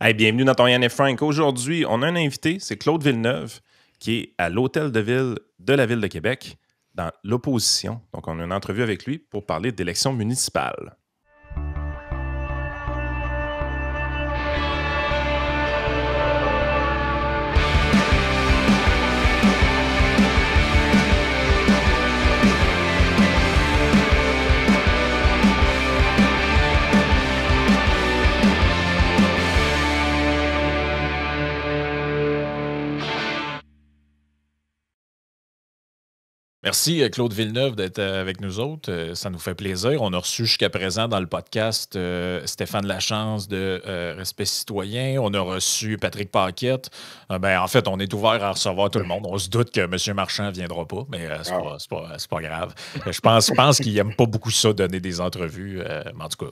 Hey, bienvenue dans ton Yann et Frank. Aujourd'hui, on a un invité, c'est Claude Villeneuve, qui est à l'Hôtel de Ville de la Ville de Québec, dans l'opposition. Donc, on a une entrevue avec lui pour parler d'élections municipales. Merci, Claude Villeneuve, d'être avec nous autres. Ça nous fait plaisir. On a reçu jusqu'à présent dans le podcast Stéphane Lachance de Respect citoyen. On a reçu Patrick Paquette. En fait, on est ouvert à recevoir tout le monde. On se doute que M. Marchand ne viendra pas, mais c'est pas grave. Je pense qu'il n'aime pas beaucoup ça, donner des entrevues. Mais en tout cas,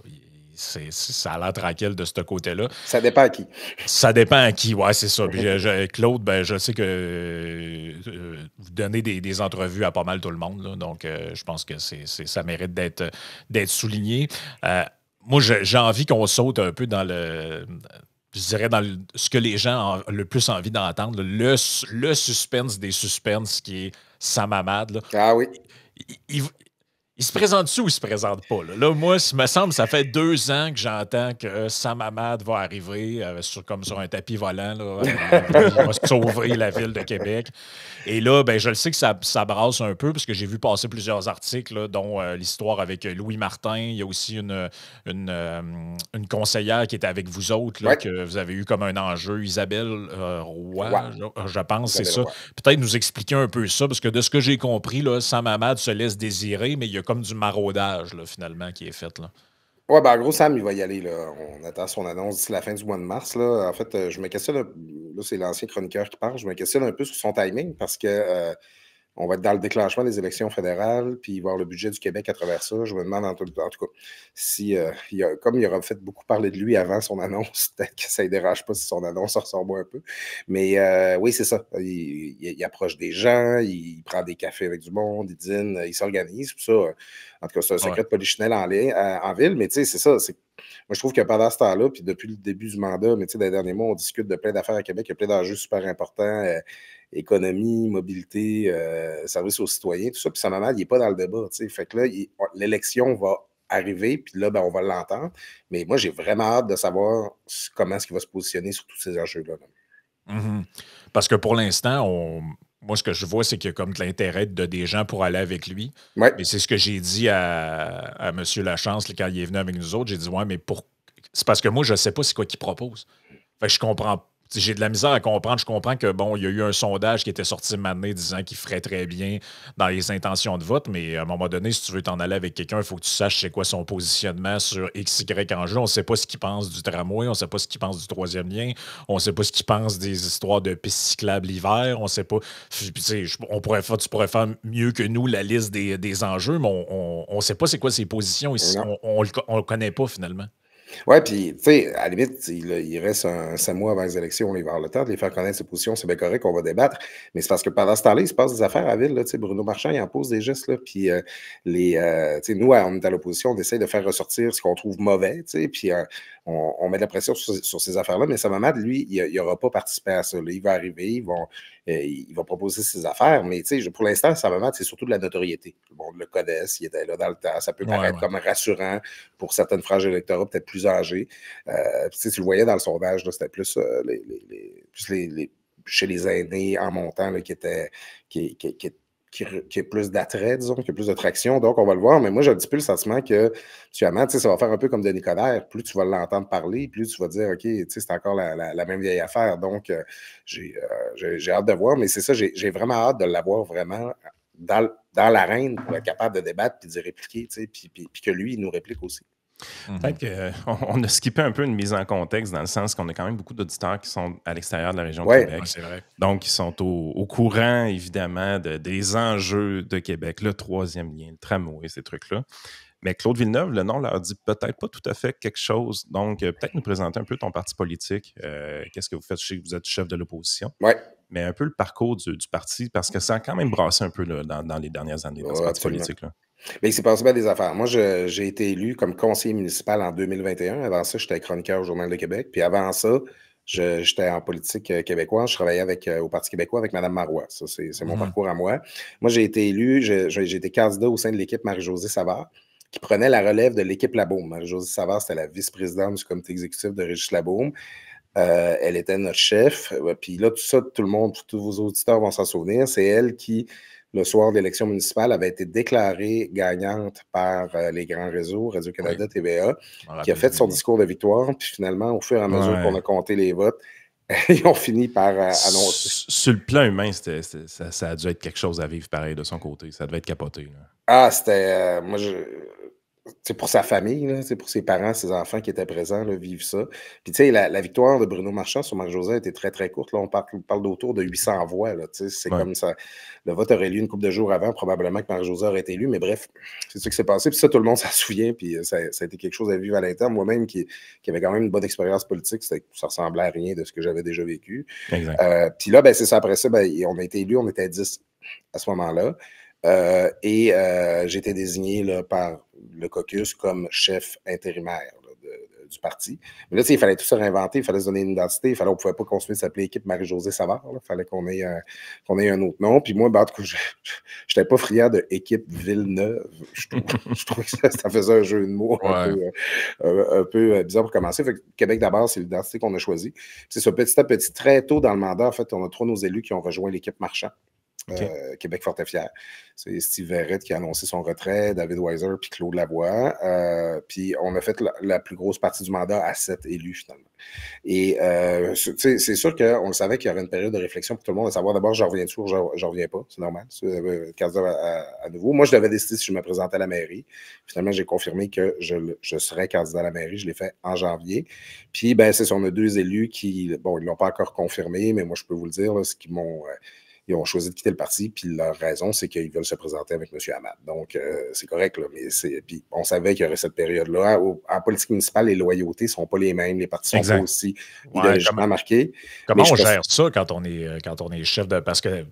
ça a l'air tranquille de ce côté-là. Ça dépend à qui. Ça dépend à qui, ouais, c'est ça. Puis, Claude, je sais que vous donnez des entrevues à pas mal tout le monde, là, donc je pense que ça mérite d'être souligné. Moi, j'ai envie qu'on saute un peu dans je dirais ce que les gens ont le plus envie d'entendre, le suspense des suspens qui est Sam Hamad. Là. Ah oui. Il se présente-tu ou il se présente pas? Là, moi, il me semble ça fait 2 ans que j'entends que Sam Hamad va arriver comme sur un tapis volant. Là, il va sauver la ville de Québec. Et là, je le sais que ça brasse un peu parce que j'ai vu passer plusieurs articles, là, dont l'histoire avec Louis Martin. Il y a aussi une conseillère qui était avec vous autres, là, Ouais. que vous avez eu comme un enjeu, Isabelle Roy, je pense, c'est ça. Roy. Peut-être nous expliquer un peu ça, parce que de ce que j'ai compris, là, Sam Hamad se laisse désirer, mais il y a comme du maraudage, là, finalement, qui est fait. Là. Ouais, en gros, Sam, il va y aller. Là. On attend son annonce d'ici la fin du mois de mars. Là. En fait, je me questionne. Là, c'est l'ancien chroniqueur qui parle. Je me questionne un peu sur son timing parce que on va être dans le déclenchement des élections fédérales, puis voir le budget du Québec à travers ça. Je me demande en tout cas si, comme il aura fait beaucoup parler de lui avant son annonce, peut-être que ça ne dérange pas si son annonce ressort moins un peu. Mais oui, c'est ça. Il approche des gens, il prend des cafés avec du monde, il dîne, il s'organise. Tout ça, en tout cas, c'est un secret de polichinelle en ville, mais tu sais, c'est ça. Moi, je trouve que pendant ce temps-là, puis depuis le début du mandat, mais tu sais, dans les derniers mois, on discute de plein d'affaires à Québec, il y a plein d'enjeux super importants. Économie, mobilité, service aux citoyens, tout ça. Puis Sam Hamad, il n'est pas dans le débat. T'sais. Fait que là, l'élection va arriver, puis là, on va l'entendre. Mais moi, j'ai vraiment hâte de savoir comment est-ce qu'il va se positionner sur tous ces enjeux-là. Mm-hmm. Parce que pour l'instant, moi, ce que je vois, c'est qu'il y a comme de l'intérêt de des gens pour aller avec lui. Ouais. Mais c'est ce que j'ai dit à M. Lachance là, quand il est venu avec nous autres. J'ai dit, ouais, mais c'est parce que moi, je ne sais pas c'est quoi qu'il propose. Fait que je comprends. J'ai de la misère à comprendre. Je comprends que, bon, il y a eu un sondage qui était sorti maintenant disant qu'il ferait très bien dans les intentions de vote, mais à un moment donné, si tu veux t'en aller avec quelqu'un, il faut que tu saches c'est quoi son positionnement sur X, Y enjeu. On ne sait pas ce qu'il pense du tramway, on ne sait pas ce qu'il pense du troisième lien, on ne sait pas ce qu'il pense des histoires de pistes cyclables l'hiver, on ne sait pas. Puis, tu pourrais faire mieux que nous la liste des enjeux, mais on ne sait pas c'est quoi ses positions ici. On le connaît pas finalement. Oui, puis, tu sais, à la limite, il reste 5 mois avant les élections, il va avoir le temps de les faire connaître ses positions, c'est bien correct, on va débattre, mais c'est parce que pendant ce temps-là, il se passe des affaires à la ville, là, tu sais, Bruno Marchand, il en pose des gestes, là, puis, tu sais, nous, on est à l'opposition, on essaie de faire ressortir ce qu'on trouve mauvais, tu sais, puis on met de la pression sur ces affaires-là, mais Sam Hamad, lui, il n'aura pas participé à ça, là. Il va arriver, il va proposer ses affaires, mais tu sais, pour l'instant, Sam Hamad, c'est surtout de la notoriété. Le monde le connaît, il était là dans le temps, ça peut paraître comme rassurant pour certaines franges d'électorat peut-être plus âgées. Tu le voyais dans le sondage, c'était plus, chez les aînés en montant là, qui a plus d'attrait, disons, qui a plus de traction. Donc, on va le voir. Mais moi, j'ai un petit peu le sentiment que, actuellement, ça va faire un peu comme Denis Coderre. Plus tu vas l'entendre parler, plus tu vas dire, OK, c'est encore la même vieille affaire. Donc, j'ai hâte de voir. Mais c'est ça, j'ai vraiment hâte de l'avoir vraiment dans l'arène pour être capable de débattre puis d'y répliquer, puis que lui, il nous réplique aussi. Peut-être qu'on a skippé un peu une mise en contexte dans le sens qu'on a quand même beaucoup d'auditeurs qui sont à l'extérieur de la région de Québec. Ouais, c'est vrai. Donc, ils sont au courant, évidemment, des enjeux de Québec, le troisième lien, le tramway, ces trucs-là. Mais Claude Villeneuve, le nom leur dit peut-être pas tout à fait quelque chose. Donc, peut-être nous présenter un peu ton parti politique. Qu'est-ce que vous faites? Je sais que vous êtes chef de l'opposition. Ouais. Mais un peu le parcours du parti, parce que ça a quand même brassé un peu là, dans les dernières années dans ce parti politique-là. Mais il s'est passé bien des affaires. Moi, j'ai été élu comme conseiller municipal en 2021. Avant ça, j'étais chroniqueur au Journal de Québec. Puis avant ça, j'étais en politique québécoise. Je travaillais au Parti québécois avec Mme Marois. Ça, c'est mon parcours à moi. Moi, j'ai été élu, j'ai été candidat au sein de l'équipe Marie-Josée Savard, qui prenait la relève de l'équipe Labaume. Marie-Josée Savard, c'était la vice-présidente du comité exécutif de Régis Labaume. Elle était notre chef. Puis là, tout ça, tout le monde, tous vos auditeurs vont s'en souvenir. C'est elle qui, le soir de l'élection municipale, avait été déclarée gagnante par les grands réseaux, Radio-Canada, TVA, qui a fait son discours de victoire. Puis finalement, au fur et à mesure qu'on a compté les votes, ils ont fini par annoncer. Sur le plan humain, ça a dû être quelque chose à vivre pareil de son côté. Ça devait être capoté. Là. Ah, c'était. Moi, c'est pour sa famille, c'est pour ses parents, ses enfants qui étaient présents, là, vivre ça. Puis, tu sais, la victoire de Bruno Marchand sur Marie-Josée a été très, très courte. Là, on parle d'autour de 800 voix. Là, c'est comme ça. Le vote aurait lieu une couple de jours avant, probablement que Marie-Josée aurait été élue. Mais bref, c'est ce qui s'est passé. Puis ça, tout le monde s'en souvient. Puis ça a été quelque chose à vivre à l'interne. Moi-même, qui avait quand même une bonne expérience politique, ça ressemblait à rien de ce que j'avais déjà vécu. Puis là, c'est ça. Après ça, on a été élus. On était à 10 à ce moment-là. J'ai été désigné là, par le caucus comme chef intérimaire là, du parti. Mais là, il fallait tout se réinventer, il fallait se donner une identité, on ne pouvait pas continuer de s'appeler équipe Marie-Josée Savard. Il fallait qu'on ait un autre nom. Puis moi, en tout cas, je n'étais pas friand de équipe Villeneuve. Je trouvais que ça faisait un jeu de mots un peu bizarre pour commencer. Fait que Québec d'abord, c'est l'identité qu'on a choisie. C'est ça, petit à petit, très tôt dans le mandat, en fait, on a 3 de nos élus qui ont rejoint l'équipe Marchand. Québec fort et fier. C'est Steve Verrette qui a annoncé son retrait, David Weiser puis Claude Lavoie. Puis on a fait la plus grosse partie du mandat à 7 élus finalement. Et c'est sûr qu'on le savait qu'il y aurait une période de réflexion pour tout le monde, à savoir d'abord, je reviens toujours, je reviens pas, c'est normal. Candidat à nouveau. Moi, je devais décider si je me présentais à la mairie. Finalement, j'ai confirmé que je serais candidat à la mairie. Je l'ai fait en janvier. Puis, c'est ça, on a 2 élus qui, ils l'ont pas encore confirmé, mais moi, je peux vous le dire, là, ce qu'ils m'ont... Ils ont choisi de quitter le parti, puis leur raison, c'est qu'ils veulent se présenter avec M. Hamad. Donc, c'est correct, là, mais puis on savait qu'il y aurait cette période-là. En politique municipale, les loyautés ne sont pas les mêmes, les partis ne sont pas aussi idéologiquement marqués. Comment on gère ça quand on est chef de... Parce que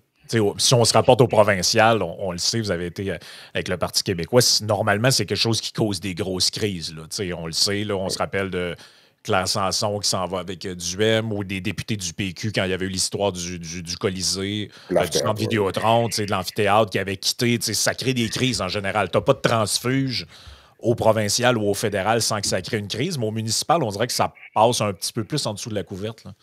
si on se rapporte au provincial, on le sait, vous avez été avec le Parti québécois, normalement, c'est quelque chose qui cause des grosses crises. Là. On le sait, là, on se rappelle de Claire Sanson qui s'en va avec Duhem ou des députés du PQ quand il y avait eu l'histoire du Colisée, du centre Vidéotron, de l'amphithéâtre qui avait quitté. Ça crée des crises en général. Tu n'as pas de transfuge au provincial ou au fédéral sans que ça crée une crise, mais au municipal, on dirait que ça passe un petit peu plus en dessous de la couverte. Là.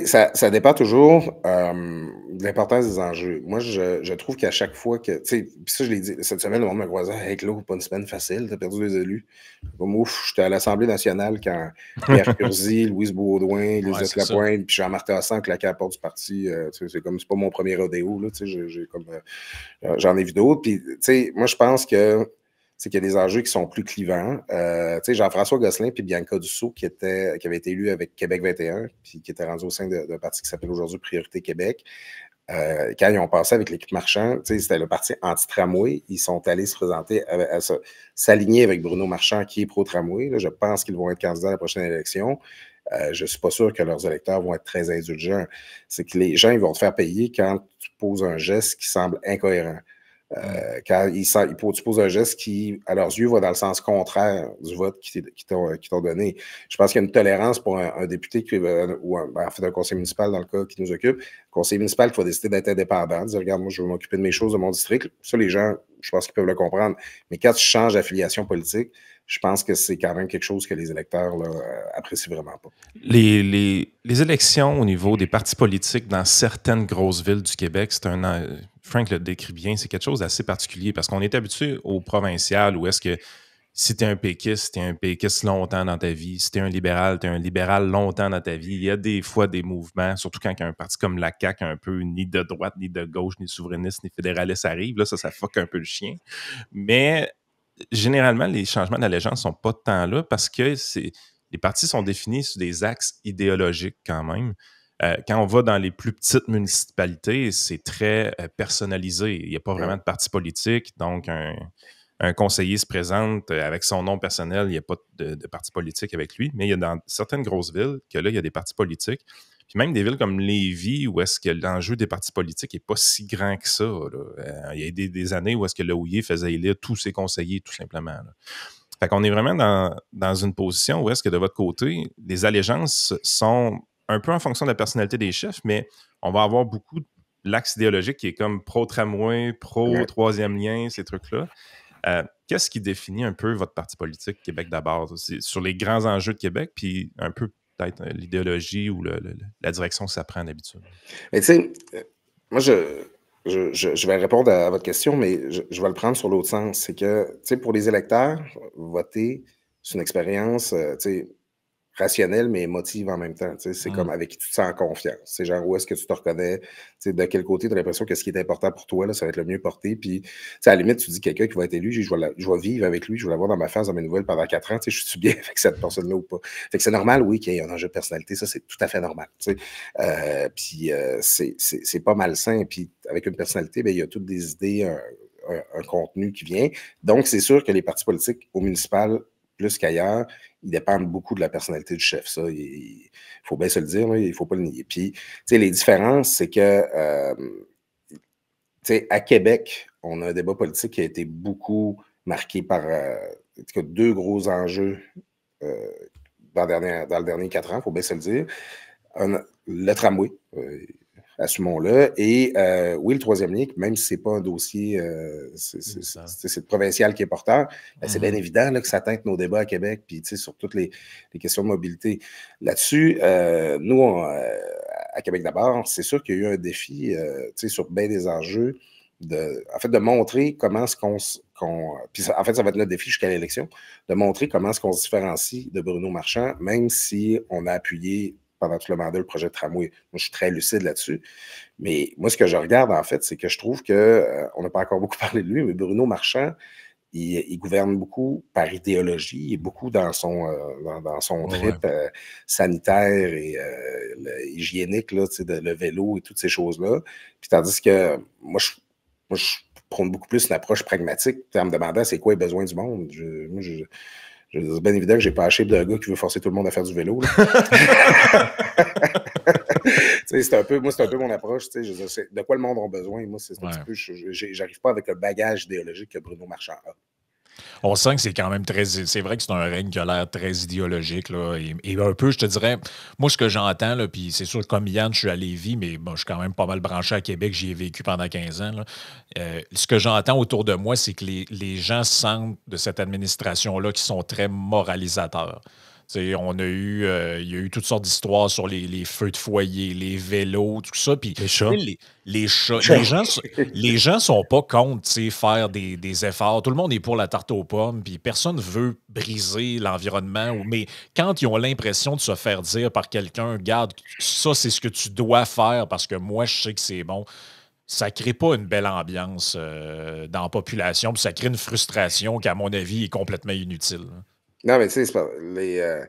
Ça dépend toujours de l'importance des enjeux. Moi, je trouve qu'à chaque fois que... Puis ça, je l'ai dit, cette semaine, le monde me croisait « Hey Claude, pas une semaine facile, t'as perdu 2 élus. » Comme ouf, j'étais à l'Assemblée nationale quand Pierre Curzi, Louise Baudouin, Lisette Lapointe, puis Jean-Martin Hassan claquaient à la porte du parti. C'est pas mon premier rodéo, là, j'en ai vu d'autres. Puis, moi, je pense que qu'il y a des enjeux qui sont plus clivants. Jean-François Gosselin puis Bianca Dussault, qui avait été élu avec Québec 21, puis qui était rendu au sein d'un parti qui s'appelle aujourd'hui Priorité Québec. Quand ils ont passé avec l'équipe Marchand, c'était le parti anti-tramway. Ils sont allés se présenter, s'aligner avec Bruno Marchand, qui est pro-tramway. Là, je pense qu'ils vont être candidats à la prochaine élection. Je ne suis pas sûr que leurs électeurs vont être très indulgents. C'est que les gens, ils vont te faire payer quand tu poses un geste qui semble incohérent. Quand tu poses un geste qui, à leurs yeux, va dans le sens contraire du vote qu'ils t'ont donné. Je pense qu'il y a une tolérance pour un député ou en fait un conseiller municipal dans le cas qui nous occupe. Un conseiller municipal qui va décider d'être indépendant, de dire regarde, moi, je veux m'occuper de mes choses de mon district. Ça, les gens, je pense qu'ils peuvent le comprendre. Mais quand tu changes d'affiliation politique, je pense que c'est quand même quelque chose que les électeurs là, apprécient vraiment pas. Les élections au niveau des partis politiques dans certaines grosses villes du Québec, Frank le décrit bien, c'est quelque chose d'assez particulier parce qu'on est habitué au provincial où est-ce que si tu es un péquiste longtemps dans ta vie. Si tu es un libéral longtemps dans ta vie. Il y a des fois des mouvements, surtout quand un parti comme la CAQ, un peu ni de droite, ni de gauche, ni souverainiste, ni fédéraliste arrive. Là, ça fuck un peu le chien. Mais généralement, les changements d'allégeance ne sont pas tant là parce que les partis sont définis sur des axes idéologiques quand même. Quand on va dans les plus petites municipalités, c'est très personnalisé. Il n'y a pas vraiment de parti politique. Donc, un un conseiller se présente avec son nom personnel, il n'y a pas de parti politique avec lui, mais il y a dans certaines grosses villes que là, il y a des partis politiques. Puis même des villes comme Lévis, où est-ce que l'enjeu des partis politiques n'est pas si grand que ça. Il y a des années où est-ce que le Houillet faisait élire tous ses conseillers, tout simplement. Là. Fait qu'on est vraiment dans une position où est-ce que de votre côté, les allégeances sont un peu en fonction de la personnalité des chefs, mais on va avoir beaucoup l'axe idéologique qui est comme pro-tramway, pro-troisième lien, ces trucs-là. Qu'est-ce qui définit un peu votre parti politique Québec d'abord? C'est sur les grands enjeux de Québec, puis un peu peut-être l'idéologie ou la direction que ça prend d'habitude. Mais tu sais, moi, je vais répondre à votre question, mais je vais le prendre sur l'autre sens. C'est que, tu sais, pour les électeurs, voter, c'est une expérience, tu sais, rationnelle, mais émotive en même temps. C'est comme avec qui tu te sens en confiance. C'est genre où est-ce que tu te reconnais, de quel côté tu as l'impression que ce qui est important pour toi, là, ça va être le mieux porté. Puis, à la limite, tu dis quelqu'un qui va être élu, je vais vivre avec lui, je vais l'avoir dans ma face, dans mes nouvelles pendant 4 ans. Je suis bien avec cette personne-là ou pas. Fait que c'est normal, oui, qu'il y ait un enjeu de personnalité. Ça, c'est tout à fait normal. Puis, c'est pas malsain. Puis, avec une personnalité, bien, il y a toutes des idées, un contenu qui vient. Donc, c'est sûr que les partis politiques au municipal, plus qu'ailleurs, ils dépendent beaucoup de la personnalité du chef. Ça, il faut bien se le dire, il ne faut pas le nier. Puis, les différences, c'est que, à Québec, on a un débat politique qui a été beaucoup marqué par 2 gros enjeux dans le dernier 4 ans, il faut bien se le dire. Le tramway, assumons-le. Et oui, le troisième lien, même si ce n'est pas un dossier, c'est le provincial qui est porteur, c'est bien évident là, que ça teinte nos débats à Québec, puis sur toutes les questions de mobilité. Là-dessus, nous, à Québec d'abord, c'est sûr qu'il y a eu un défi sur bien des enjeux, de montrer comment est-ce qu'on puis en fait, ça va être notre défi jusqu'à l'élection, de montrer comment est-ce qu'on se différencie de Bruno Marchand, même si on a appuyé pendant tout le mandat le projet de tramway. Moi, je suis très lucide là-dessus. Mais moi, ce que je regarde, en fait, c'est que je trouve que, on n'a pas encore beaucoup parlé de lui, mais Bruno Marchand, il gouverne beaucoup par idéologie et beaucoup dans son trip sanitaire et hygiénique, là, le vélo et toutes ces choses-là. Puis tandis que moi, je prône beaucoup plus une approche pragmatique en me demandant c'est quoi les besoins du monde. C'est bien évident que je n'ai pas acheté d'un gars qui veut forcer tout le monde à faire du vélo. C'est un peu mon approche. De quoi le monde a besoin? Moi, c'est un petit peu. J'arrive pas avec le bagage idéologique que Bruno Marchand a. On sent que c'est quand même très... C'est vrai que c'est un règne qui a l'air très idéologique. Là, et un peu, je te dirais, moi, ce que j'entends, puis c'est sûr, comme Yann, je suis à Lévis, mais bon, je suis quand même pas mal branché à Québec. J'y ai vécu pendant 15 ans. Là. Ce que j'entends autour de moi, c'est que les gens sentent de cette administration-là qui sont très moralisateurs. On a il y a eu toutes sortes d'histoires sur les feux de foyer, les vélos, tout ça. Puis les chats. Les chats. Les gens sont pas contre faire des efforts. Tout le monde est pour la tarte aux pommes, puis personne ne veut briser l'environnement. Mais quand ils ont l'impression de se faire dire par quelqu'un, regarde, ça, c'est ce que tu dois faire parce que moi, je sais que c'est bon. Ça ne crée pas une belle ambiance dans la population, puis ça crée une frustration qui, à mon avis, est complètement inutile. Non, mais tu sais,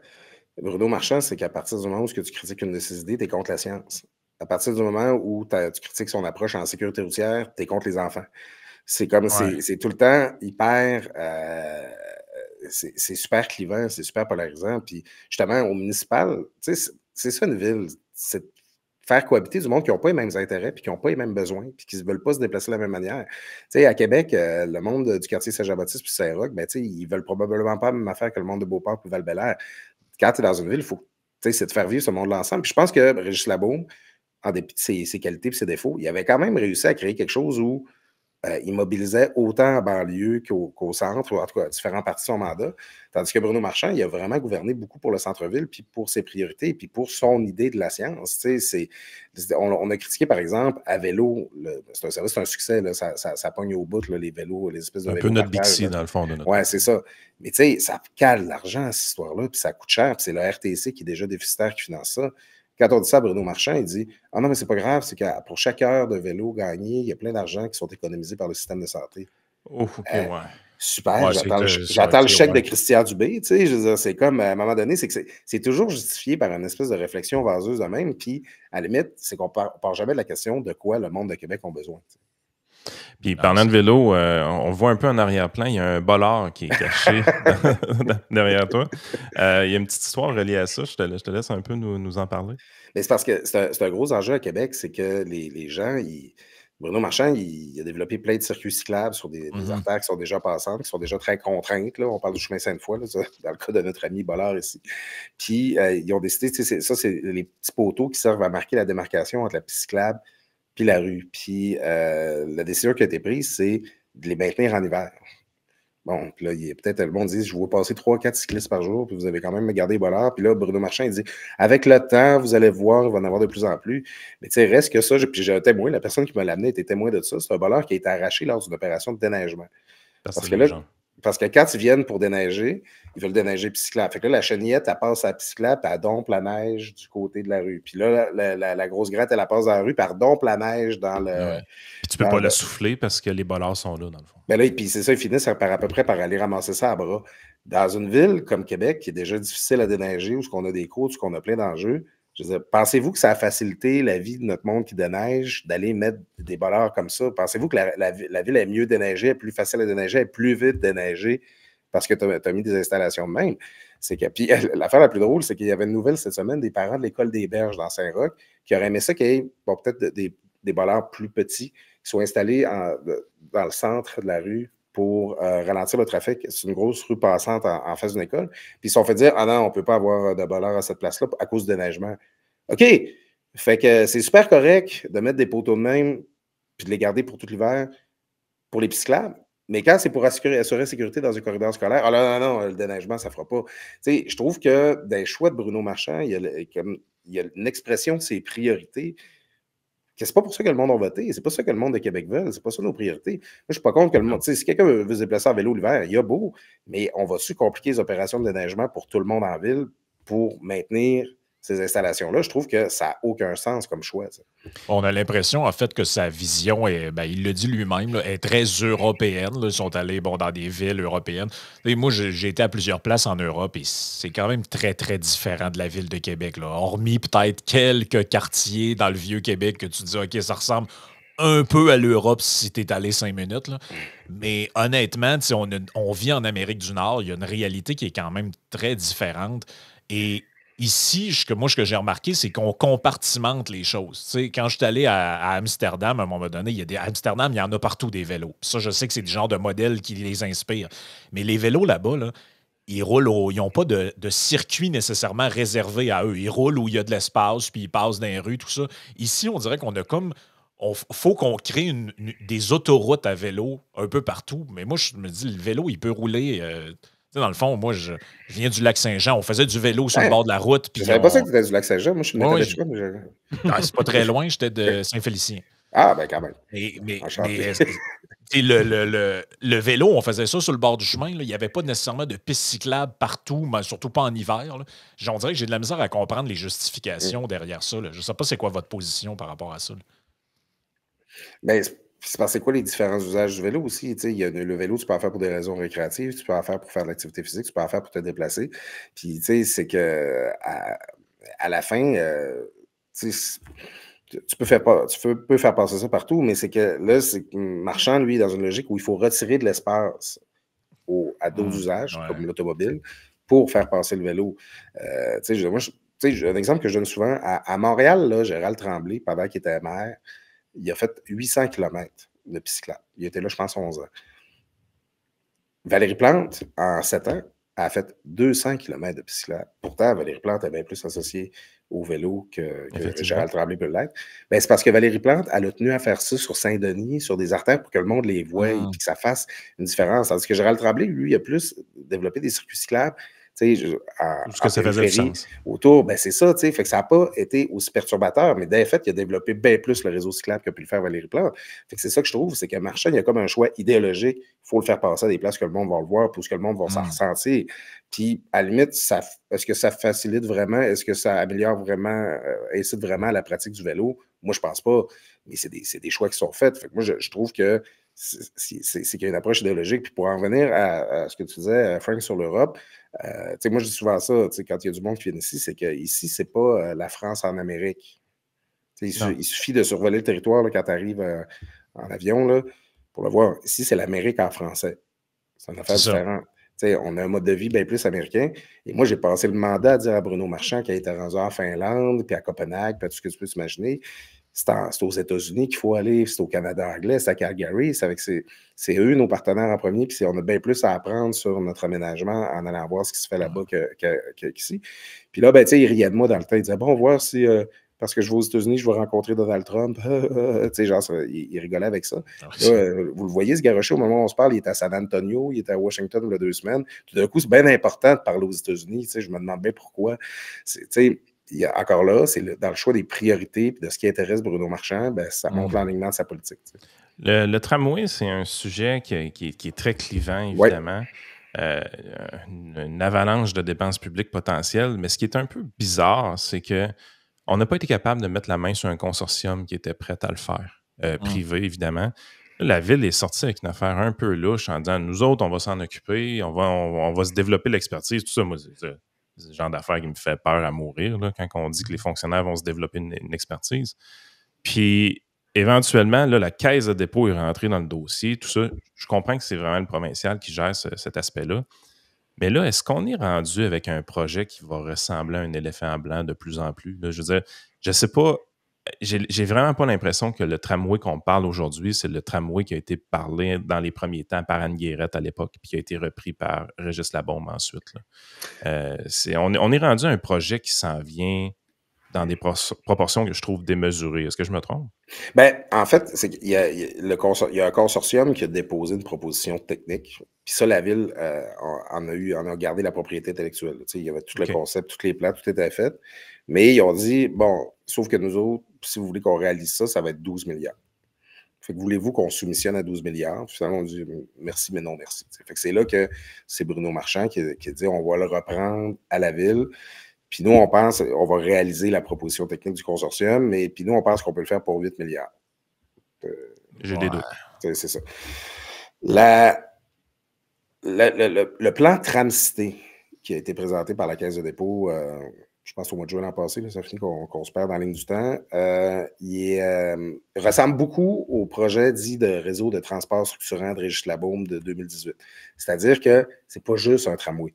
Bruno Marchand, c'est qu'à partir du moment où tu critiques une de ses idées, tu es contre la science. À partir du moment où tu critiques son approche en sécurité routière, tu es contre les enfants. C'est comme, c'est tout le temps hyper... c'est super clivant, c'est super polarisant. Puis justement, au municipal, tu sais, c'est ça une ville. C'est faire cohabiter du monde qui n'ont pas les mêmes intérêts, puis qui n'ont pas les mêmes besoins, puis qui ne veulent pas se déplacer de la même manière. Tu sais, à Québec, le monde du quartier Saint-Jean-Baptiste puis Saint-Roch, ben, tu sais, ils ne veulent probablement pas la même affaire que le monde de Beauport puis Val-Bélair. Quand tu es dans une ville, il faut, c'est de faire vivre ce monde-là ensemble. Puis je pense que Régis Labaume, en dépit de ses qualités et ses défauts, il avait quand même réussi à créer quelque chose où il mobilisait autant en banlieue qu'au centre, ou en tout cas à différents parties de son mandat. Tandis que Bruno Marchand, il a vraiment gouverné beaucoup pour le centre-ville, puis pour ses priorités, puis pour son idée de la science. On a critiqué, par exemple, à vélo, c'est un service, c'est un succès, là, ça pogne au bout, là, les vélos, les espèces de vélos. Un peu notre Bixi, dans le fond. De notre ouais, c'est ça. Mais tu sais, ça cale l'argent, cette histoire-là, puis ça coûte cher, puis c'est le RTC qui est déjà déficitaire qui finance ça. Quand on dit ça à Bruno Marchand, il dit « Ah non, mais c'est pas grave, c'est que pour chaque heure de vélo gagné, il y a plein d'argent qui sont économisés par le système de santé. » Oh, OK, ouais. Super, j'attends le chèque de Christian Dubé, tu sais, je veux dire, c'est comme, à un moment donné, c'est que c'est toujours justifié par une espèce de réflexion vaseuse de même, puis à la limite, c'est qu'on part jamais de la question de quoi le monde de Québec a besoin. Puis parlant de vélo, on voit un peu en arrière-plan, il y a un bolard qui est caché derrière toi. Il y a une petite histoire reliée à ça. Je te laisse un peu nous en parler. Mais c'est parce que c'est un gros enjeu à Québec, c'est que les gens, Bruno Marchand, il a développé plein de circuits cyclables sur des artères qui sont déjà passantes, qui sont déjà très contraintes. Là. On parle du chemin Sainte-Foy, là, dans le cas de notre ami Bollard ici. Puis, ils ont décidé, ça, c'est les petits poteaux qui servent à marquer la démarcation entre la piste cyclable puis la rue. Puis, la décision qui a été prise, c'est de les maintenir en hiver. Bon, puis là, il y a peut-être le monde dit je vois passer 3-4 cyclistes par jour, puis vous avez quand même gardé Bollard. Puis là, Bruno Marchand, il dit avec le temps, vous allez voir, il va en avoir de plus en plus. Mais tu sais, reste que ça, puis j'ai un témoin, la personne qui me l'a amené était témoin de ça. C'est un Bollard qui a été arraché lors d'une opération de déneigement. Parce que là, parce que quand ils viennent pour déneiger, ils veulent déneiger puis cyclable. Fait que là, la chenillette, elle passe à la cyclable, puis elle dompe la neige du côté de la rue. Puis là, la grosse gratte, elle passe dans la rue, puis elle dompe la neige dans le. Ouais. Puis tu peux pas la souffler parce que les bollards sont là, dans le fond. Ben là, puis c'est ça, ils finissent à peu près par aller ramasser ça à bras. Dans une ville comme Québec, qui est déjà difficile à déneiger, où on a des côtes, où on a plein d'enjeux, je veux dire, pensez-vous que ça a facilité la vie de notre monde qui déneige, d'aller mettre des bollards comme ça? Pensez-vous que la ville est mieux déneigée, est plus facile à déneiger, est plus vite déneigée parce que tu as mis des installations de même? C'est que, puis l'affaire la plus drôle, c'est qu'il y avait une nouvelle cette semaine des parents de l'école des Berges dans Saint-Roch qui auraient aimé ça qu'il y ait peut-être des bollards plus petits qui soient installés dans le centre de la rue pour ralentir le trafic. C'est une grosse rue passante en face d'une école. Puis ils se sont fait dire ah non, on ne peut pas avoir de bollards à cette place-là à cause du déneigement. OK. Fait que c'est super correct de mettre des poteaux de même puis de les garder pour tout l'hiver pour les cyclables. Mais quand c'est pour assurer la sécurité dans un corridor scolaire, ah non, le déneigement, ça ne fera pas. Tu sais, je trouve que dans les choix de Bruno Marchand, il y a une expression de ses priorités. C'est pas pour ça que le monde a voté. C'est pas ça que le monde de Québec veut. C'est pas ça nos priorités. Moi, je suis pas contre que le monde. Si quelqu'un veut se déplacer en vélo l'hiver, il y a beau, mais on va-tu compliquer les opérations de déneigement pour tout le monde en ville pour maintenir ces installations-là? Je trouve que ça n'a aucun sens comme choix. Ça. On a l'impression, en fait, que sa vision est, il le dit lui-même, là, est très européenne. Là. Ils sont allés dans des villes européennes. Et moi, j'ai été à plusieurs places en Europe et c'est quand même très, très différent de la ville de Québec. Là. Hormis peut-être quelques quartiers dans le vieux Québec que tu dis, OK, ça ressemble un peu à l'Europe si tu es allé 5 minutes. Là. Mais honnêtement, on vit en Amérique du Nord. Il y a une réalité qui est quand même très différente. Et ici, ce que j'ai remarqué, c'est qu'on compartimente les choses. Tu sais, quand je suis allé à Amsterdam, à un moment donné, à Amsterdam, il y en a partout des vélos. Puis ça, je sais que c'est le genre de modèle qui les inspire. Mais les vélos là-bas, là, ils n'ont pas de circuit nécessairement réservé à eux. Ils roulent où il y a de l'espace, puis ils passent dans les rues, tout ça. Ici, on dirait qu'on a comme... faut qu'on crée des autoroutes à vélo un peu partout. Mais moi, je me dis, le vélo, il peut rouler... dans le fond, moi, je viens du lac Saint-Jean. On faisait du vélo sur le bord de la route. Je ne savais pas ça que tu étais du lac Saint-Jean. Moi, je suis de Métabetchouan. C'est pas très loin. J'étais de Saint-Félicien. Ah, ben quand même. Le vélo, on faisait ça sur le bord du chemin. Là. Il n'y avait pas nécessairement de piste cyclable partout, mais surtout pas en hiver. Là. On dirait que j'ai de la misère à comprendre les justifications derrière ça. Là. Je ne sais pas c'est quoi votre position par rapport à ça. Ben, c'est parce que c'est quoi les différents usages du vélo aussi? Il y a le vélo, tu peux en faire pour des raisons récréatives, tu peux en faire pour faire de l'activité physique, tu peux en faire pour te déplacer. Puis, c'est que à la fin, tu peux faire passer ça partout, mais c'est que là, c'est Marchand, lui, dans une logique où il faut retirer de l'espace à d'autres usages, comme l'automobile, pour faire passer le vélo. Un exemple que je donne souvent, à Montréal, là, Gérald Tremblay, pendant qu'il était maire, il a fait 800 km de piste cyclable. Il était là, je pense, 11 ans. Valérie Plante, en 7 ans, a fait 200 km de piste cyclable. Pourtant, Valérie Plante est bien plus associée au vélo que Gérald Tremblay peut l'être. Ben, c'est parce que Valérie Plante, elle a tenu à faire ça sur Saint-Denis, sur des artères, pour que le monde les voie et que ça fasse une différence. Tandis que Gérald Tremblay, lui, a plus développé des circuits cyclables. Parce que ça faisait du sens. Autour, ben c'est ça, fait que ça n'a pas été aussi perturbateur, mais d'un fait, il a développé bien plus le réseau cyclable qu'a pu le faire Valérie Plante. Fait que c'est ça que je trouve, c'est que Marchand, il y a comme un choix idéologique. Il faut le faire passer à des places que le monde va le voir, pour que le monde va s'en ressentir. Puis, à la limite, est-ce que ça facilite vraiment, est-ce que ça améliore vraiment, incite vraiment à la pratique du vélo? Moi, je pense pas, mais c'est des choix qui sont faits. Fait que moi, je trouve que c'est qu'il y a une approche idéologique. Puis pour en revenir à ce que tu disais, Frank, sur l'Europe, moi, je dis souvent ça, quand il y a du monde qui vient ici, c'est qu'ici, c'est pas la France en Amérique. Il suffit de survoler le territoire là, quand tu arrives en avion, là, pour le voir. Ici, c'est l'Amérique en français. C'est une affaire différente. T'sais, on a un mode de vie bien plus américain. Et moi, j'ai passé le mandat à dire à Bruno Marchand qui a été rendu en Finlande, puis à Copenhague, puis à tout ce que tu peux t'imaginer. C'est aux États-Unis qu'il faut aller, c'est au Canada anglais, c'est à Calgary. C'est eux, nos partenaires en premier, puis on a bien plus à apprendre sur notre aménagement en allant voir ce qui se fait là-bas qu'ici. Puis là, ben, il riait de moi dans le temps. Il disait, bon, voir si... parce que je vais aux États-Unis, je vais rencontrer Donald Trump. Il rigolait avec ça. Là, vous le voyez, ce garocher, au moment où on se parle, il était à San Antonio, il était à Washington il y a 2 semaines. Tout d'un coup, c'est bien important de parler aux États-Unis. Je me demande bien pourquoi. Encore là, c'est dans le choix des priorités et de ce qui intéresse Bruno Marchand, ben, ça montre l'alignement de sa politique. Le tramway, c'est un sujet qui est très clivant, évidemment. Une avalanche de dépenses publiques potentielles. Mais ce qui est un peu bizarre, c'est que on n'a pas été capable de mettre la main sur un consortium qui était prêt à le faire, privé, évidemment. Là, la Ville est sortie avec une affaire un peu louche en disant, nous autres, on va s'en occuper, on va se développer l'expertise, tout ça. Moi, c'est le genre d'affaire qui me fait peur à mourir, là, quand on dit que les fonctionnaires vont se développer une expertise. Puis, éventuellement, là, la caisse de dépôt est rentrée dans le dossier, tout ça. Je comprends que c'est vraiment le provincial qui gère cet aspect-là. Mais là, est-ce qu'on est rendu avec un projet qui va ressembler à un éléphant blanc de plus en plus? Là, je veux dire, je sais pas, j'ai vraiment pas l'impression que le tramway qu'on parle aujourd'hui, c'est le tramway qui a été parlé dans les premiers temps par Anne Guérette à l'époque, puis qui a été repris par Régis Labaume ensuite. Là. On est rendu à un projet qui s'en vient dans des proportions que je trouve démesurées. Est-ce que je me trompe? Ben, en fait, il y a un consortium qui a déposé une proposition technique. Puis ça, la Ville en a gardé la propriété intellectuelle. Il y avait tout le concept, tous les plans, tout était fait. Mais ils ont dit, bon, sauf que nous autres, si vous voulez qu'on réalise ça, ça va être 12 milliards. Fait que voulez-vous qu'on soumissionne à 12 milliards? Finalement, on dit merci, mais non merci. Fait que c'est là que c'est Bruno Marchand qui dit on va le reprendre à la Ville. Puis nous, on pense, on va réaliser la proposition technique du consortium, mais puis nous, on pense qu'on peut le faire pour 8 milliards. J'ai des doutes. C'est ça. Le plan Tramcité qui a été présenté par la Caisse de dépôt, je pense au mois de juin l'an passé, là, ça finit qu'on se perd dans la ligne du temps, il ressemble beaucoup au projet dit de réseau de transport structurant de Régis Labaume de 2018. C'est-à-dire que c'est pas juste un tramway.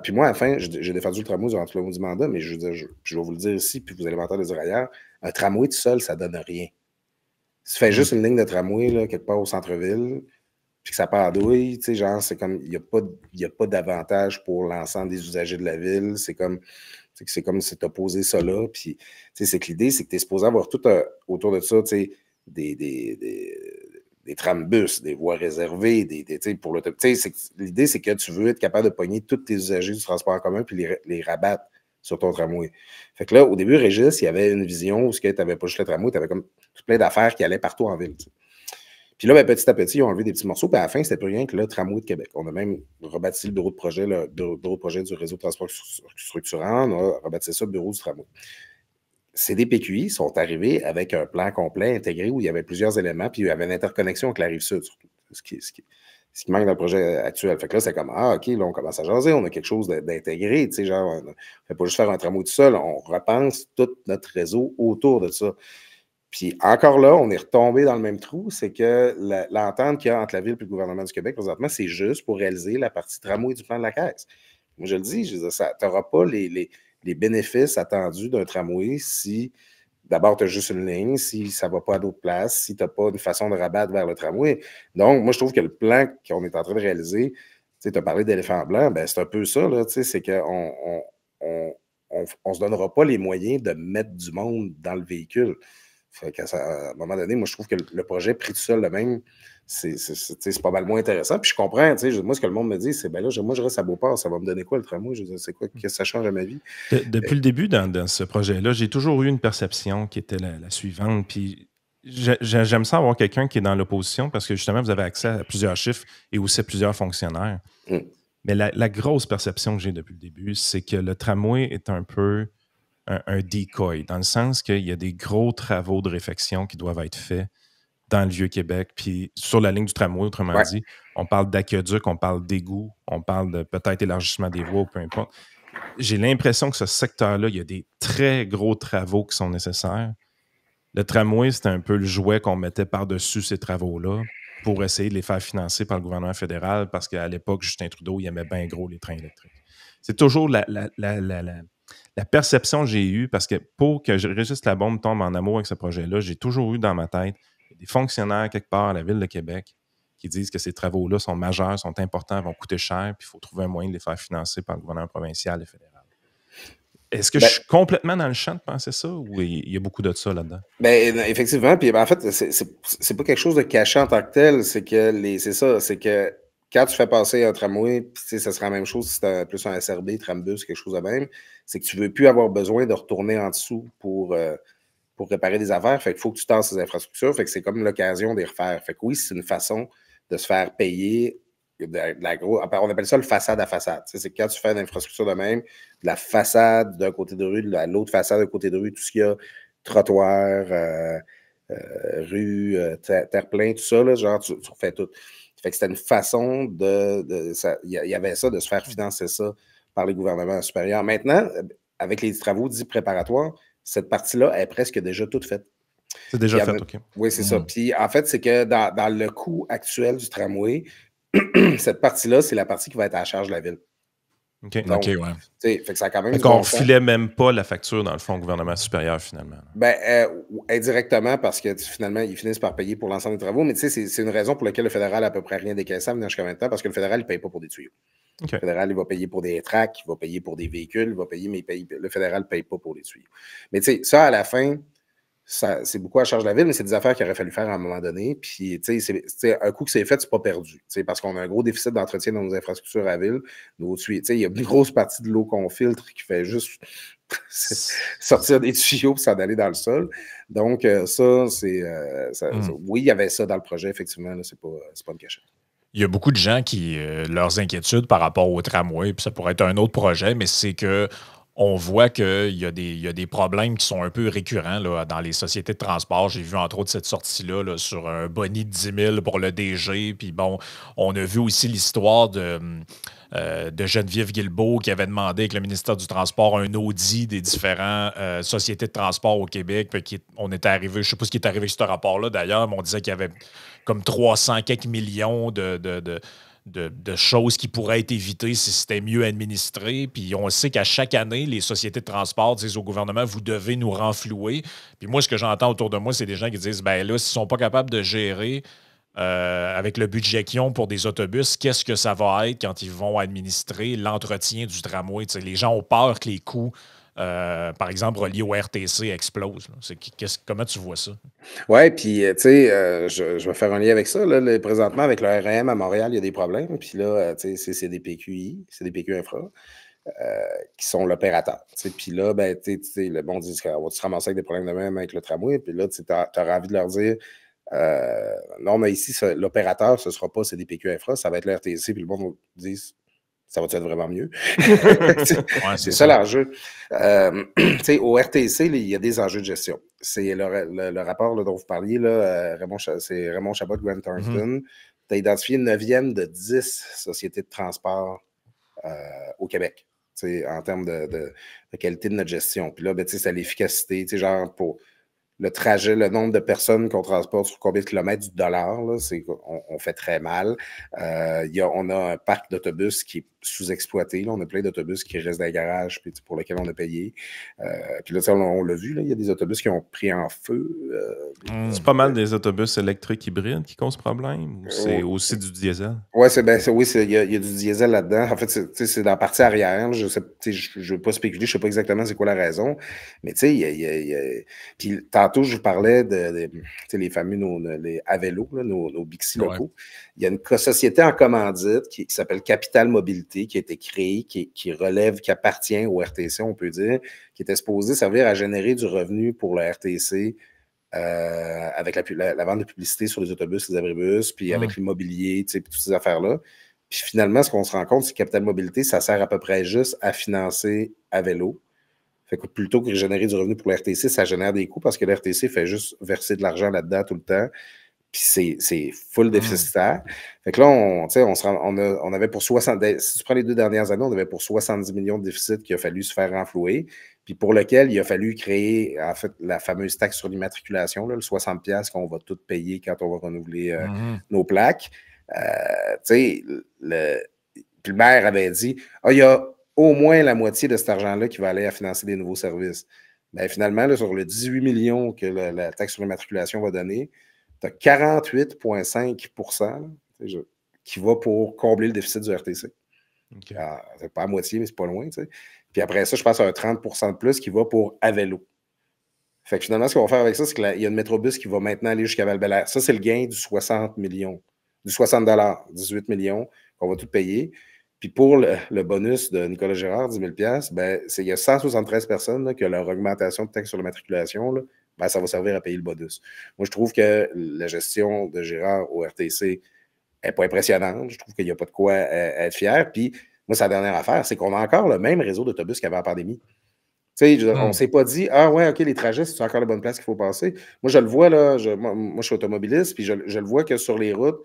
Puis moi, à la fin, j'ai défendu le tramway durant tout le long du mandat, mais je vais vous le dire ici, puis vous allez m'entendre le dire ailleurs, un tramway tout seul, ça donne rien. Si tu fais juste une ligne de tramway, là, quelque part au centre-ville, puis que ça part à douille, tu sais, genre, c'est comme, il n'y a pas d'avantage pour l'ensemble des usagers de la ville. C'est comme si tu as posé ça là. Puis, tu sais, c'est que l'idée, c'est que tu es supposé avoir tout autour de ça, tu sais, des trambus, des voies réservées, l'idée, c'est que tu veux être capable de pogner tous tes usagers du transport en commun puis les rabattre sur ton tramway. Fait que là, au début, Régis, il y avait une vision où tu n'avais pas juste le tramway, tu avais comme plein d'affaires qui allaient partout en ville. T'sais. Puis là, ben, petit à petit, ils ont enlevé des petits morceaux, puis à la fin, c'était plus rien que le tramway de Québec. On a même rebaptisé le bureau de projet, du réseau de transport structurant, on a rebaptisé ça bureau du tramway. CDPQI sont arrivés avec un plan complet intégré où il y avait plusieurs éléments, puis il y avait une interconnexion avec la Rive-Sud, surtout, ce qui manque dans le projet actuel. Fait que là, c'est comme, OK, là, on commence à jaser, on a quelque chose d'intégré, tu sais, genre, on ne fait pas juste faire un tramway tout seul, on repense tout notre réseau autour de ça. Puis encore là, on est retombé dans le même trou, c'est que l'entente qu'il y a entre la Ville et le gouvernement du Québec, présentement, c'est juste pour réaliser la partie tramway du plan de la Caisse. Moi, je le dis, tu n'auras pas les bénéfices attendus d'un tramway si, d'abord, tu as juste une ligne, si ça ne va pas à d'autres places, si tu n'as pas une façon de rabattre vers le tramway. Donc, moi, je trouve que le plan qu'on est en train de réaliser, tu as parlé d'éléphant blanc, ben, c'est un peu ça, là, c'est qu'on ne se donnera pas les moyens de mettre du monde dans le véhicule. Fait qu'à un moment donné, moi, je trouve que le projet pris tout seul de même, c'est pas mal moins intéressant. Puis je comprends, moi, ce que le monde me dit, c'est, ben là, moi, je reste à Beauport, ça va me donner quoi le tramway? Je veux dire, c'est quoi? Qu'est-ce que ça change à ma vie? Depuis le début, dans ce projet-là, j'ai toujours eu une perception qui était la suivante. Puis j'aime ça avoir quelqu'un qui est dans l'opposition parce que justement, vous avez accès à plusieurs chiffres et aussi à plusieurs fonctionnaires. Mais la grosse perception que j'ai depuis le début, c'est que le tramway est un peu un decoy, dans le sens qu'il y a des gros travaux de réfection qui doivent être faits dans le Vieux-Québec, puis sur la ligne du tramway, autrement dit. On parle d'aqueduc, on parle d'égouts, on parle de peut-être élargissement des voies, peu importe. J'ai l'impression que ce secteur-là, il y a des très gros travaux qui sont nécessaires. le tramway, c'était un peu le jouet qu'on mettait par-dessus ces travaux-là pour essayer de les faire financer par le gouvernement fédéral parce qu'à l'époque, Justin Trudeau, il aimait bien gros les trains électriques. C'est toujours la perception que j'ai eue parce que pour que Régis Labombe tombe en amour avec ce projet-là, j'ai toujours eu dans ma tête des fonctionnaires quelque part à la Ville de Québec qui disent que ces travaux-là sont majeurs, sont importants, vont coûter cher, puis il faut trouver un moyen de les faire financer par le gouvernement provincial et fédéral. Est-ce que je suis complètement dans le champ de penser ça ou il y a beaucoup de ça là-dedans? Ben, effectivement, puis en fait, c'est pas quelque chose de caché en tant que tel, c'est que quand tu fais passer un tramway, ça sera la même chose si c'était plus un SRB, trambus, quelque chose de même, c'est que tu veux plus avoir besoin de retourner en dessous pour réparer des affaires, fait qu'il faut que tu tasses ces infrastructures, fait que c'est comme l'occasion de les refaire. Fait que oui, c'est une façon de se faire payer on appelle ça le façade à façade. C'est quand tu fais une infrastructure de même, de la façade d'un côté de rue, de l'autre façade d'un côté de rue, tout ce qu'il y a, trottoir, rue, terre-plein, tout ça, là, genre, tu refais tout. Fait que c'était une façon il y avait ça, de se faire financer ça par les gouvernements supérieurs. Maintenant, avec les travaux dits préparatoires, cette partie-là est presque déjà toute faite. C'est déjà fait, OK. Oui, c'est ça. Puis en fait, c'est que dans le coût actuel du tramway, cette partie-là, c'est la partie qui va être à la charge de la Ville. OK. Donc, OK, ouais. Fait que ça a quand même Fait qu'on ne filait même pas la facture, dans le fond, au gouvernement supérieur, finalement. Ben, indirectement, parce que finalement, ils finissent par payer pour l'ensemble des travaux, mais tu sais, c'est une raison pour laquelle le fédéral a à peu près rien décaissable jusqu'à maintenant, parce que le fédéral, il ne paye pas pour des tuyaux. Okay. Le fédéral, il va payer pour des tracts, il va payer pour des véhicules, il va payer, mais le fédéral ne paye pas pour les tuyaux. Mais tu sais, ça, à la fin, c'est beaucoup à charge de la Ville, mais c'est des affaires qu'il aurait fallu faire à un moment donné. Puis, tu sais, un coup que c'est fait, c'est pas perdu. Parce qu'on a un gros déficit d'entretien dans nos infrastructures à la Ville. Nos tuyaux, il y a une grosse partie de l'eau qu'on filtre qui fait juste sortir des tuyaux et s'en aller dans le sol. Donc, oui, il y avait ça dans le projet, effectivement. C'est pas une cachette. Il y a beaucoup de gens qui, leurs inquiétudes par rapport au tramway, puis ça pourrait être un autre projet, mais c'est que on voit qu'il y a des problèmes qui sont un peu récurrents là, dans les sociétés de transport. J'ai vu entre autres cette sortie-là là, sur un boni de 10 000 pour le DG. Puis bon, on a vu aussi l'histoire de Geneviève Guilbeault qui avait demandé avec le ministère du Transport un audit des différentes sociétés de transport au Québec. Puis on était arrivé, je ne sais pas ce qui est arrivé avec ce rapport-là d'ailleurs, mais on disait qu'il y avait comme 300 quelques millions de choses qui pourraient être évitées si c'était mieux administré. Puis on sait qu'à chaque année, les sociétés de transport disent au gouvernement, vous devez nous renflouer. Puis moi, ce que j'entends autour de moi, c'est des gens qui disent, ben là, s'ils ne sont pas capables de gérer avec le budget qu'ils ont pour des autobus, qu'est-ce que ça va être quand ils vont administrer l'entretien du tramway? T'sais, les gens ont peur que les coûts, par exemple, reliés au RTC explosent. Comment tu vois ça? Oui, puis, tu sais, je vais faire un lien avec ça. Là, présentement, avec le RM à Montréal, il y a des problèmes. Puis là, tu sais, c'est des PQI, c'est des PQ Infra qui sont l'opérateur. Puis là, ben, tu sais, le bon dit qu'on va se ramasser avec des problèmes de même avec le tramway. Puis là, tu auras envie de leur dire non, mais ici, l'opérateur, ce ne sera pas CDPQ Infra, ça va être le RTC. Puis le bon dit ça va être vraiment mieux? C'est ça l'enjeu. Au RTC, il y a des enjeux de gestion. C'est le rapport là, dont vous parliez, là, c'est Raymond Chabot, Grant Thornton. Tu as identifié 9e de 10 sociétés de transport au Québec, en termes de qualité de notre gestion. Puis là, ben, c'est l'efficacité, genre pour le trajet, le nombre de personnes qu'on transporte sur combien de kilomètres du dollar, là, on fait très mal. On a un parc d'autobus qui est sous-exploité. Là. On a plein d'autobus qui restent dans les garages puis, pour lesquels on a payé. Puis là, on l'a vu, là, il y a des autobus qui ont pris en feu. C'est pas mal des autobus électriques hybrides qui causent problème ou c'est aussi du diesel? Oui, il y a du diesel là-dedans. En fait, c'est dans la partie arrière. Je ne veux pas spéculer, je ne sais pas exactement c'est quoi la raison. Mais tu sais, puis tantôt, je vous parlais de les fameux les Avelo, là, nos Bixi locaux. Il y a une société en commandite qui s'appelle Capital Mobilité, qui a été créée, qui relève, qui appartient au RTC, on peut dire, qui était supposé servir à générer du revenu pour le RTC avec la vente de publicité sur les autobus, les abribus, puis avec l'immobilier, puis toutes ces affaires-là. Puis finalement, ce qu'on se rend compte, c'est que Capital Mobilité, ça sert à peu près juste à financer Avelo. Fait que plutôt que de générer du revenu pour le RTC, ça génère des coûts parce que le RTC fait juste verser de l'argent là-dedans tout le temps. Puis c'est full déficitaire. Fait que là, on avait pour 60... Si tu prends les 2 dernières années, on avait pour 70 millions de déficit qu'il a fallu se faire renflouer. puis pour lequel il a fallu créer, en fait, la fameuse taxe sur l'immatriculation, le 60$ qu'on va tout payer quand on va renouveler nos plaques. Tu sais, puis le maire avait dit, il y a au moins la moitié de cet argent-là qui va aller à financer des nouveaux services. Bien, finalement, là, sur le 18 millions que la taxe sur l'immatriculation va donner, tu as 48,5% qui va pour combler le déficit du RTC. Okay. C'est pas à moitié, mais c'est pas loin. T'sais. Puis après ça, je pense à un 30% de plus qui va pour Avelo. Fait que finalement, ce qu'on va faire avec ça, c'est qu'il y a une métrobus qui va maintenant aller jusqu'à Val-Bélair. Ça, c'est le gain du 60 millions. Du 60 $, 18 millions qu'on va tout payer. Puis pour le bonus de Nicolas Gérard, 10 000 $, ben, il y a 173 personnes là, que leur augmentation de taxe sur la matriculation, là, ben, ça va servir à payer le bonus. Moi, je trouve que la gestion de Gérard au RTC n'est pas impressionnante. Je trouve qu'il n'y a pas de quoi être fier. Puis, moi, sa dernière affaire, c'est qu'on a encore le même réseau d'autobus qu'avant la pandémie. Tu sais, on ne s'est pas dit, ouais, OK, les trajets, c'est encore la bonne place qu'il faut passer. Moi, je le vois, là, moi, je suis automobiliste, puis je le vois que sur les routes,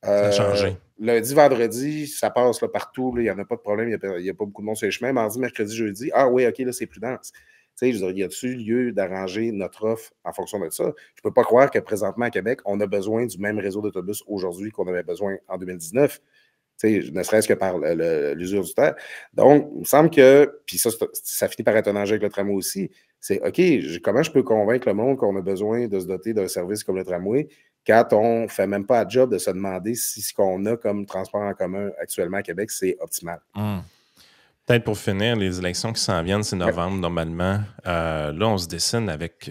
ça a changé. Lundi, vendredi, ça passe là, partout. Il n'y en a pas de problème. Il n'y a pas beaucoup de monde sur les chemins. Mardi, mercredi, jeudi, oui, OK, là, c'est plus dense. Tu sais, je veux dire, y a-t-il lieu d'arranger notre offre en fonction de ça? Je ne peux pas croire que présentement à Québec, on a besoin du même réseau d'autobus aujourd'hui qu'on avait besoin en 2019. Tu sais, ne serait-ce que par l'usure du terre. Donc, il me semble que, puis ça finit par être un enjeu avec le tramway aussi, c'est OK, comment je peux convaincre le monde qu'on a besoin de se doter d'un service comme le tramway quand on ne fait même pas un job de se demander si ce qu'on a comme transport en commun actuellement à Québec, c'est optimal. Peut-être pour finir, les élections qui s'en viennent, c'est novembre normalement. Là, on se dessine avec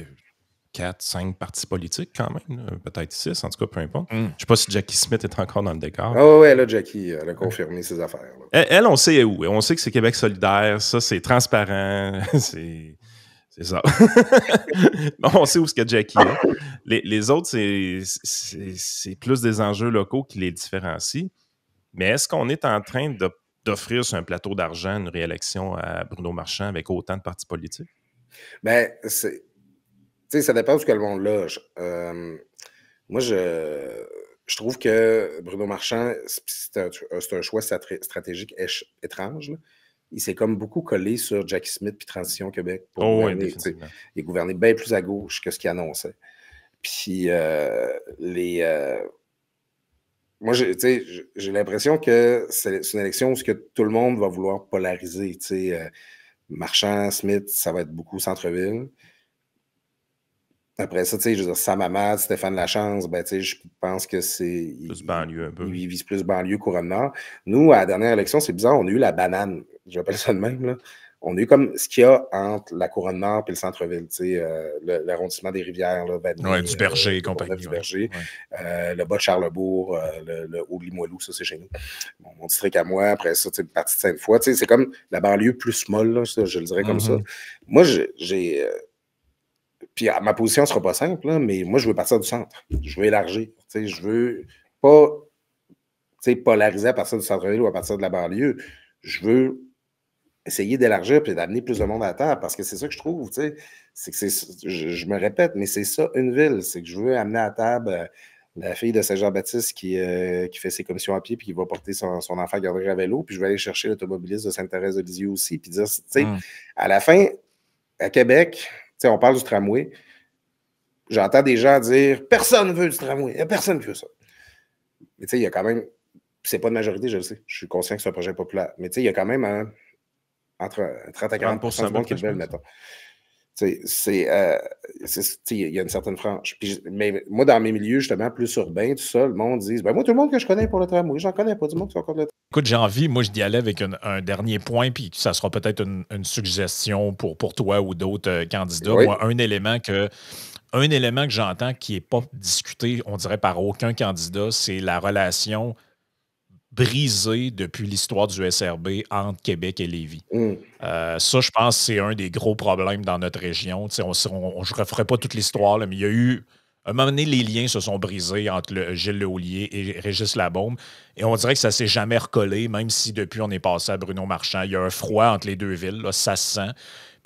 4, 5 partis politiques quand même, peut-être 6, en tout cas, peu importe. Je ne sais pas si Jackie Smith est encore dans le décor. Oui, là, Jackie, elle a confirmé ses affaires. Là. Elle, on sait où. On sait que c'est Québec solidaire, ça, c'est transparent, c'est ça. On sait où ce que Jackie est. Les autres, c'est plus des enjeux locaux qui les différencient. Mais est-ce qu'on est en train d'offrir sur un plateau d'argent une réélection à Bruno Marchand avec autant de partis politiques? Bien, ça dépend de ce que le monde loge. Moi, je trouve que Bruno Marchand, c'est un choix stratégique étrange. Là. Il s'est comme beaucoup collé sur Jackie Smith puis Transition Québec. Oui, définitivement. Il est gouverné bien plus à gauche que ce qu'il annonçait. Puis, moi, j'ai l'impression que c'est une élection où tout le monde va vouloir polariser. Marchand, Smith, ça va être beaucoup centre-ville. Après ça, je veux dire, Sam Hamad, Stéphane Lachance, je pense que c'est... Plus banlieue un peu. Ils visent plus banlieue, couronne-nord. Nous, à la dernière élection, c'est bizarre, on a eu la banane. J'appelle ça de même, là. On a eu comme ce qu'il y a entre la couronne-nord et le centre-ville, l'arrondissement des Rivières, là, Vanier, du Berger et compagnie. Du Berger, le bas de Charlebourg, le haut de Limoilou, ça, c'est chez nous. Mon district à moi, après ça, le parti de Sainte-Foy, c'est comme la banlieue plus molle, là, ça, je le dirais comme ça. Moi, j'ai... Puis ma position ne sera pas simple, là, mais moi, je veux partir du centre. Je veux élargir. Je veux pas polariser à partir du centre-ville ou à partir de la banlieue. Je veux essayer d'élargir et d'amener plus de monde à la table parce que c'est ça que je trouve. C'est que je me répète, mais c'est ça une ville. C'est que je veux amener à la table la fille de Saint-Jean-Baptiste qui fait ses commissions à pied et qui va porter son enfant à garderie à vélo. Puis je vais aller chercher l'automobiliste de Sainte-Thérèse-de-Lisieux aussi. Puis dire, à la fin, à Québec, on parle du tramway. J'entends des gens dire « Personne ne veut du tramway. Il n'y a personne qui veut ça. » Mais il y a quand même... C'est pas de majorité, je le sais. Je suis conscient que c'est un projet populaire. Mais il y a quand même entre 30 à 40% du monde qui le veulent, mettons. Il y a une certaine frange. Mais moi, dans mes milieux, justement, plus urbains, tout ça, le monde dit « moi, tout le monde que je connais pour le tramway, j'en connais pas du monde qui sont contre le tramway. » Écoute, j'ai envie, moi, d'y aller avec un dernier point, puis ça sera peut-être une suggestion pour toi ou d'autres candidats. Oui. Moi, un élément que j'entends qui n'est pas discuté, on dirait, par aucun candidat, c'est la relation brisée depuis l'histoire du SRB entre Québec et Lévis. Ça, je pense que c'est un des gros problèmes dans notre région. Je ne referai pas toute l'histoire, mais il y a eu... À un moment donné, les liens se sont brisés entre Gilles Lehaulier et Régis Labaume. Et on dirait que ça ne s'est jamais recollé, même si depuis on est passé à Bruno Marchand. Il y a un froid entre les deux villes, là, ça se sent.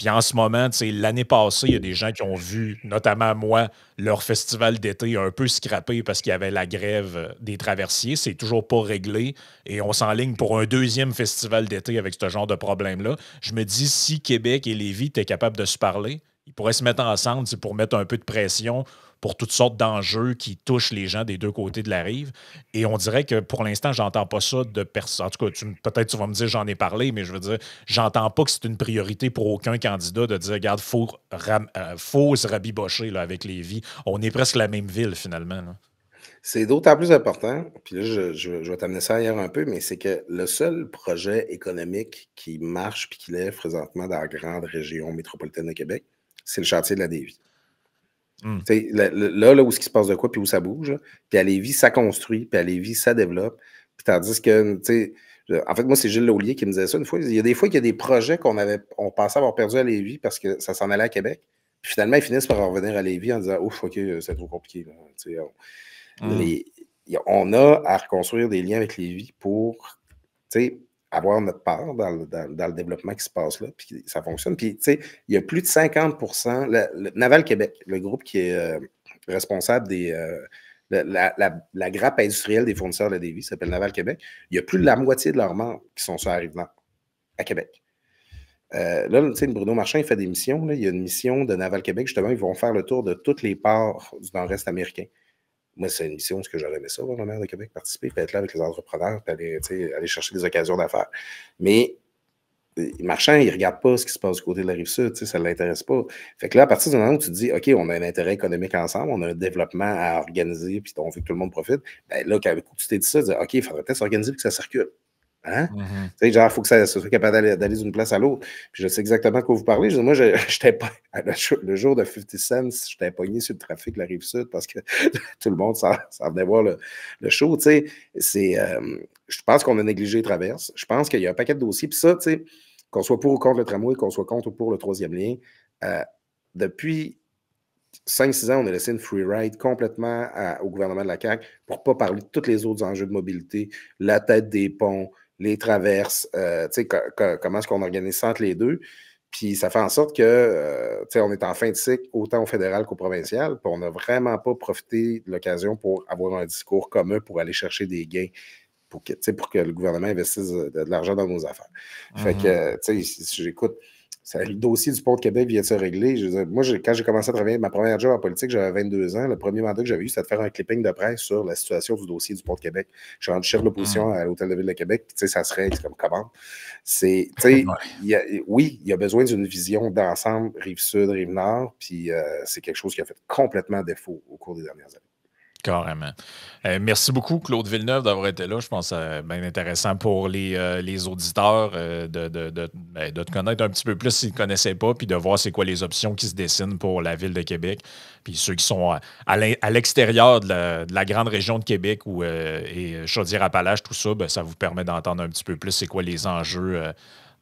Puis en ce moment, l'année passée, il y a des gens qui ont vu, notamment moi, leur festival d'été un peu scrappé parce qu'il y avait la grève des traversiers. C'est toujours pas réglé et on s'enligne pour un deuxième festival d'été avec ce genre de problème-là. Je me dis, si Québec et Lévis étaient capables de se parler, ils pourraient se mettre ensemble pour mettre un peu de pression pour toutes sortes d'enjeux qui touchent les gens des deux côtés de la rive. Et on dirait que pour l'instant, j'entends pas ça de personne. En tout cas, peut-être tu vas me dire j'en ai parlé, mais je veux dire, j'entends pas que c'est une priorité pour aucun candidat de dire regarde, faut se rabibocher là, avec Lévis. On est presque la même ville finalement. Là. C'est d'autant plus important, puis là, je vais t'amener ça ailleurs un peu, mais c'est que le seul projet économique qui marche puis qui lève présentement dans la grande région métropolitaine de Québec, c'est le chantier de la Lévis. Là où ce qui se passe de quoi, puis où ça bouge, puis à Lévis, ça construit, puis à Lévis, ça développe. Puis tandis que, en fait, moi, c'est Gilles Laulier qui me disait ça une fois. Il y a des fois qu'il y a des projets on pensait avoir perdu à Lévis parce que ça s'en allait à Québec. Puis finalement, ils finissent par revenir à Lévis en disant ouf, OK, c'est trop compliqué. On a à reconstruire des liens avec Lévis pour avoir notre part dans le développement qui se passe là, puis ça fonctionne. Puis, il y a plus de 50%, le Naval Québec, le groupe qui est responsable des la grappe industrielle des fournisseurs de Lévis, s'appelle Naval Québec, il y a plus de la moitié de leurs membres qui sont sur la Rive-Nord, à Québec. Là, Bruno Marchand, il fait des missions. Là. Il y a une mission de Naval Québec, justement, ils vont faire le tour de tous les ports du nord-est américain. Moi, c'est une mission, ce que j'aurais aimé ça, voir le maire de Québec participer, puis être là avec les entrepreneurs, puis aller chercher des occasions d'affaires. Mais Marchand, il ne regarde pas ce qui se passe du côté de la Rive-Sud, ça ne l'intéresse pas. Fait que là, à partir du moment où tu te dis, OK, on a un intérêt économique ensemble, on a un développement à organiser, puis on veut que tout le monde profite, bien là, quand tu t'es dit ça, tu dis, OK, il faudrait peut-être s'organiser pour que ça circule. Hein? Genre, il faut que ça soit capable d'aller d'une place à l'autre. Puis je sais exactement de quoi vous parlez. Moi, j'étais pas. Le jour de 50 Cent, j'étais pogné sur le trafic de la Rive-Sud parce que tout le monde s'en venait voir le show. Je pense qu'on a négligé les traverses. Je pense qu'il y a un paquet de dossiers. Puis ça, qu'on soit pour ou contre le tramway, qu'on soit contre ou pour le troisième lien, depuis 5-6 ans, on a laissé une free ride complètement au gouvernement de la CAQ pour ne pas parler de tous les autres enjeux de mobilité, la tête des ponts, les traverses, comment est-ce qu'on organise ça entre les deux. Puis ça fait en sorte que, on est en fin de cycle, autant au fédéral qu'au provincial, puis on n'a vraiment pas profité de l'occasion pour avoir un discours commun pour aller chercher des gains, pour que le gouvernement investisse de l'argent dans nos affaires. Fait que, si j'écoute, le dossier du pont de Québec vient de se régler. Moi, quand j'ai commencé à travailler ma première job en politique, j'avais 22 ans. Le premier mandat que j'avais eu, c'était de faire un clipping de presse sur la situation du dossier du pont de Québec. Je suis rendu chef de l'opposition à l'Hôtel de Ville de Québec, puis ça se règle comme commande. Oui, il y a besoin d'une vision d'ensemble, Rive-Sud, Rive-Nord, puis c'est quelque chose qui a fait complètement défaut au cours des dernières années. Carrément. Merci beaucoup, Claude Villeneuve, d'avoir été là. Je pense que c'est bien intéressant pour les auditeurs de te connaître un petit peu plus s'ils ne te connaissaient pas, puis de voir c'est quoi les options qui se dessinent pour la Ville de Québec. Puis ceux qui sont à l'extérieur de la grande région de Québec et Chaudière-Appalaches, tout ça, ça vous permet d'entendre un petit peu plus c'est quoi les enjeux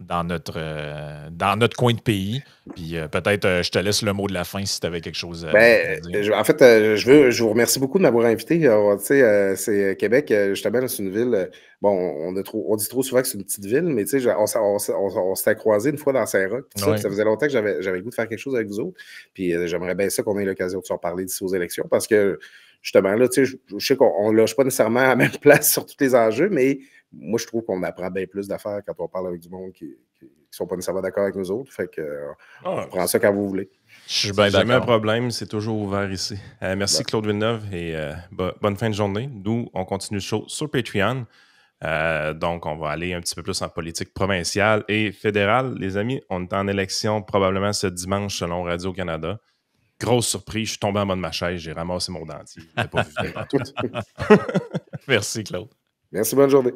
dans notre coin de pays. Puis peut-être, je te laisse le mot de la fin si tu avais quelque chose à dire. En fait, je vous remercie beaucoup de m'avoir invité. C'est Québec, justement, c'est une ville. On dit trop souvent que c'est une petite ville, mais on s'était croisés une fois dans Saint-Roch. Ça faisait longtemps que j'avais le goût de faire quelque chose avec vous autres. Puis j'aimerais bien ça qu'on ait l'occasion de s'en parler d'ici aux élections parce que, justement, là, je sais qu'on ne loge pas nécessairement à la même place sur tous les enjeux, mais moi, je trouve qu'on apprend bien plus d'affaires quand on parle avec du monde qui ne sont pas nécessairement d'accord avec nous autres. Fait que on prend ça quand vous voulez. Je suis bien d'accord. Jamais un problème, c'est toujours ouvert ici. Merci Claude Villeneuve et bonne fin de journée. Nous, on continue le show sur Patreon. Donc, on va aller un petit peu plus en politique provinciale et fédérale. Les amis, on est en élection probablement ce dimanche selon Radio-Canada. Grosse surprise, je suis tombé en bas de ma chaise, j'ai ramassé mon dentier. Je n'ai pas vu tout. Merci Claude. Merci, bonne journée.